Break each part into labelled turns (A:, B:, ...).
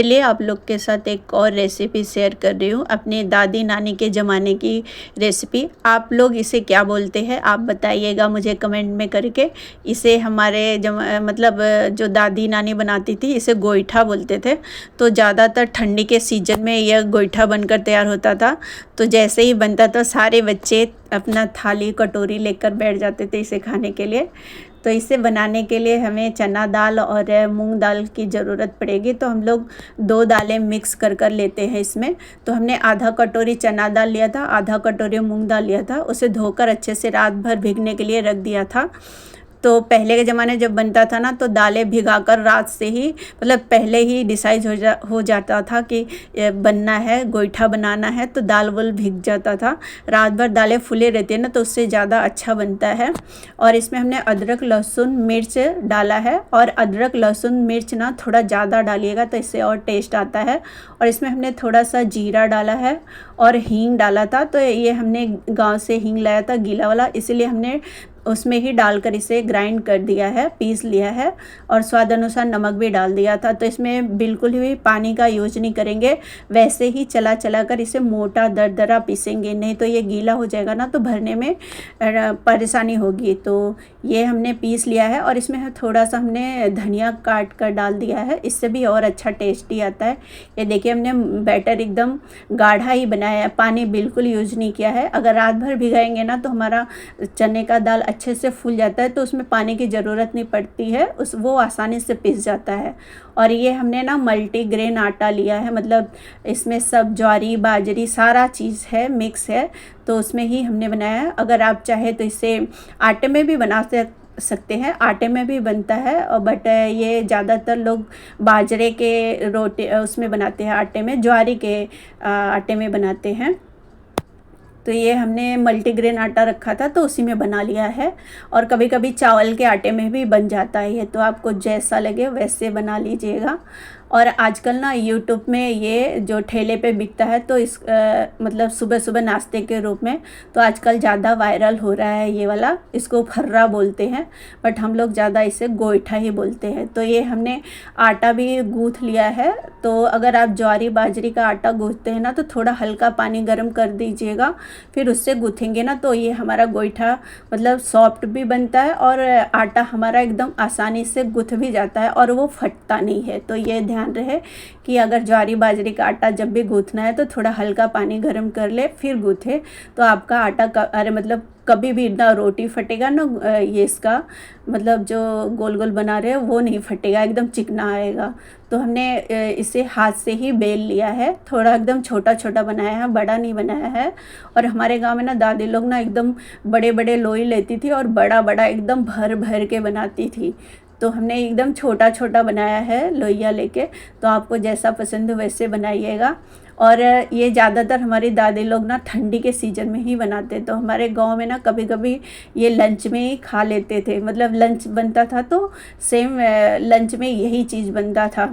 A: चलिए आप लोग के साथ एक और रेसिपी शेयर कर रही हूँ, अपनी दादी नानी के ज़माने की रेसिपी। आप लोग इसे क्या बोलते हैं आप बताइएगा मुझे कमेंट में करके। इसे हमारे जो दादी नानी बनाती थी इसे गोईठा बोलते थे। तो ज़्यादातर ठंडी के सीज़न में यह गोईठा बनकर तैयार होता था। तो जैसे ही बनता था सारे बच्चे अपना थाली कटोरी लेकर बैठ जाते थे इसे खाने के लिए। तो इसे बनाने के लिए हमें चना दाल और मूंग दाल की ज़रूरत पड़ेगी। तो हम लोग 2 दालें मिक्स कर कर लेते हैं इसमें। तो हमने आधा कटोरी चना दाल लिया था, आधा कटोरी मूंग दाल लिया था। उसे धोकर अच्छे से रात भर भीगने के लिए रख दिया था। तो पहले के ज़माने जब बनता था ना तो दालें भिगाकर रात से ही पहले ही डिसाइड हो जाता था कि बनना है, गोईठा बनाना है, तो दाल वाल भीग जाता था। रात भर दालें फूले रहती है ना तो उससे ज़्यादा अच्छा बनता है। और इसमें हमने अदरक लहसुन मिर्च डाला है, और अदरक लहसुन मिर्च ना थोड़ा ज़्यादा डालिएगा तो इससे और टेस्ट आता है। और इसमें हमने थोड़ा सा जीरा डाला है और हींग डाला था। तो ये हमने गांव से हींग लाया था गीला वाला, इसीलिए हमने उसमें ही डालकर इसे ग्राइंड कर दिया है, पीस लिया है। और स्वाद अनुसार नमक भी डाल दिया था। तो इसमें बिल्कुल भी पानी का यूज नहीं करेंगे, वैसे ही चला चला कर इसे मोटा दरदरा पीसेंगे, नहीं तो ये गीला हो जाएगा ना तो भरने में परेशानी होगी। तो ये हमने पीस लिया है और इसमें थोड़ा सा हमने धनिया काट कर डाल दिया है, इससे भी और अच्छा टेस्टी आता है। ये देखिए हमने बैटर एकदम गाढ़ा ही बनाया है, पानी बिल्कुल यूज नहीं किया है। अगर रात भर भिगाएंगे ना तो हमारा चने का दाल अच्छे से फूल जाता है, तो उसमें पानी की ज़रूरत नहीं पड़ती है, वो आसानी से पिस जाता है। और ये हमने ना मल्टीग्रेन आटा लिया है, मतलब इसमें सब ज्वारी बाजरी सारा चीज़ है, मिक्स है। तो उसमें ही हमने बनाया है। अगर आप चाहे तो इसे आटे में भी बना सकते हैं, आटे में भी बनता है। और बट ये ज़्यादातर लोग बाजरे के रोटी उसमें बनाते हैं, आटे में, ज्वारी के आटे में बनाते हैं। तो ये हमने मल्टीग्रेन आटा रखा था तो उसी में बना लिया है। और कभी कभी चावल के आटे में भी बन जाता है ये, तो आपको जैसा लगे वैसे बना लीजिएगा। और आजकल ना यूट्यूब में ये जो ठेले पे बिकता है तो सुबह सुबह नाश्ते के रूप में तो आजकल ज़्यादा वायरल हो रहा है ये वाला। इसको फर्रा बोलते हैं, बट हम लोग ज़्यादा इसे गोईठा ही बोलते हैं। तो ये हमने आटा भी गूँथ लिया है। तो अगर आप ज्वारी बाजरी का आटा गूँथते हैं ना तो थोड़ा हल्का पानी गर्म कर दीजिएगा, फिर उससे गूँथेंगे ना तो ये हमारा गोईठा सॉफ्ट भी बनता है और आटा हमारा एकदम आसानी से गूँथ भी जाता है और वो फटता नहीं है। तो ये ध्यान रहे कि अगर ज्वारी बाजरे का आटा जब भी गूँथना है तो थोड़ा हल्का पानी गर्म कर ले फिर गूँथे, तो आपका आटा कभी भी ना रोटी फटेगा ना, ये इसका जो गोल गोल बना रहे हैं वो नहीं फटेगा, एकदम चिकना आएगा। तो हमने इसे हाथ से ही बेल लिया है, थोड़ा एकदम छोटा छोटा बनाया है, बड़ा नहीं बनाया है। और हमारे गांव में ना दादी लोग ना एकदम बड़े बड़े लोई लेती थी और बड़ा बड़ा एकदम भर भर के बनाती थी। तो हमने एकदम छोटा छोटा बनाया है लोइया लेके। तो आपको जैसा पसंद हो वैसे बनाइएगा। और ये ज़्यादातर हमारी दादी लोग ना ठंडी के सीज़न में ही बनाते। तो हमारे गांव में ना कभी कभी ये लंच में ही खा लेते थे, लंच बनता था तो सेम लंच में यही चीज़ बनता था,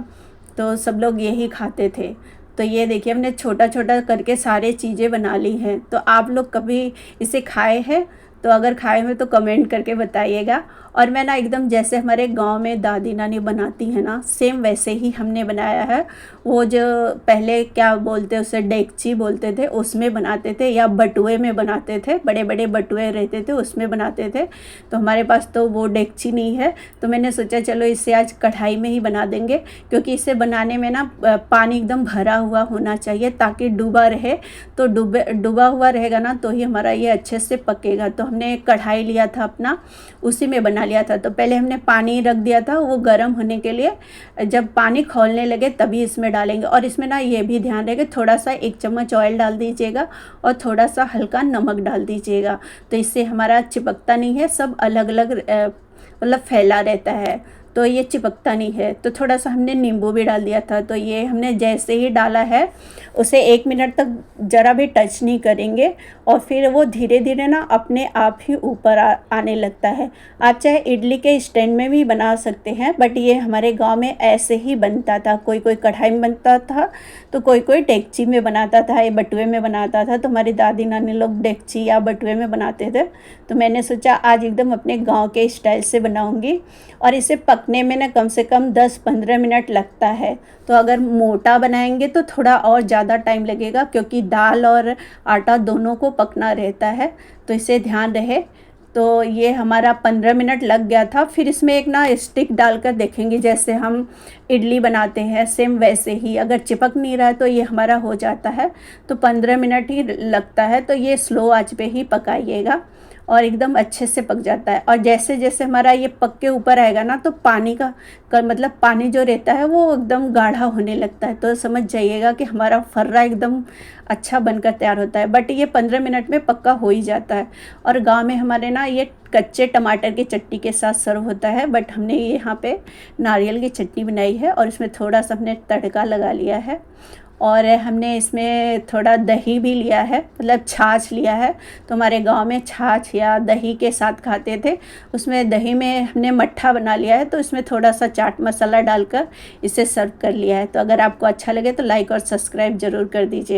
A: तो सब लोग यही खाते थे। तो ये देखिए हमने छोटा छोटा करके सारे चीज़ें बना ली हैं। तो आप लोग कभी इसे खाए हैं? तो अगर खाए हो तो कमेंट करके बताइएगा। और मैं ना एकदम जैसे हमारे गांव में दादी नानी बनाती है ना सेम वैसे ही हमने बनाया है। वो जो पहले क्या बोलते उसे डेगची बोलते थे, उसमें बनाते थे या बटुए में बनाते थे, बड़े बड़े बटुए रहते थे उसमें बनाते थे। तो हमारे पास तो वो डेगची नहीं है, तो मैंने सोचा चलो इससे आज कढ़ाई में ही बना देंगे, क्योंकि इसे बनाने में ना पानी एकदम भरा हुआ होना चाहिए ताकि डूबा रहे। तो डूबा हुआ रहेगा ना तो ही हमारा ये अच्छे से पकेगा। तो हमने कढ़ाई लिया था अपना, उसी में बना लिया था। तो पहले हमने पानी रख दिया था वो गर्म होने के लिए, जब पानी खौलने लगे तभी इसमें डालेंगे। और इसमें ना ये भी ध्यान रहे कि थोड़ा सा 1 चम्मच ऑयल डाल दीजिएगा और थोड़ा सा हल्का नमक डाल दीजिएगा। तो इससे हमारा चिपकता नहीं है, सब अलग अलग फैला रहता है, तो ये चिपकता नहीं है। तो थोड़ा सा हमने नींबू भी डाल दिया था। तो ये हमने जैसे ही डाला है उसे 1 मिनट तक ज़रा भी टच नहीं करेंगे और फिर वो धीरे धीरे ना अपने आप ही ऊपर आने लगता है। आप चाहे इडली के स्टैंड में भी बना सकते हैं, बट ये हमारे गांव में ऐसे ही बनता था। कोई कोई कढ़ाई में बनता था तो कोई कोई डेगची में बनाता था या बटुए में बनाता था। तो हमारी दादी नानी लोग डेगची या बटुए में बनाते थे। तो मैंने सोचा आज एकदम अपने गाँव के स्टाइल से बनाऊँगी। और इसे पकने में ना कम से कम 10-15 मिनट लगता है। तो अगर मोटा बनाएंगे तो थोड़ा और ज़्यादा टाइम लगेगा, क्योंकि दाल और आटा दोनों को पकना रहता है, तो इसे ध्यान रहे। तो ये हमारा 15 मिनट लग गया था। फिर इसमें एक ना स्टिक डालकर देखेंगे, जैसे हम इडली बनाते हैं सेम वैसे ही, अगर चिपक नहीं रहा है तो ये हमारा हो जाता है। तो 15 मिनट ही लगता है, तो ये स्लो आंच पे ही पकाइएगा और एकदम अच्छे से पक जाता है। और जैसे जैसे हमारा ये पक के ऊपर आएगा ना, तो पानी का मतलब पानी जो रहता है वो एकदम गाढ़ा होने लगता है, तो समझ जाइएगा कि हमारा फर्रा एकदम अच्छा बनकर तैयार होता है। बट ये 15 मिनट में पक्का हो ही जाता है। और गांव में हमारे ना ये कच्चे टमाटर की चटनी के साथ सर्व होता है, बट हमने यहाँ पे नारियल की चटनी बनाई है और इसमें थोड़ा सा हमने तड़का लगा लिया है। और हमने इसमें थोड़ा दही भी लिया है, मतलब छाछ लिया है। तो हमारे गांव में छाछ या दही के साथ खाते थे, उसमें दही में हमने मट्ठा बना लिया है, तो इसमें थोड़ा सा चाट मसाला डालकर इसे सर्व कर लिया है। तो अगर आपको अच्छा लगे तो लाइक और सब्सक्राइब ज़रूर कर दीजिए।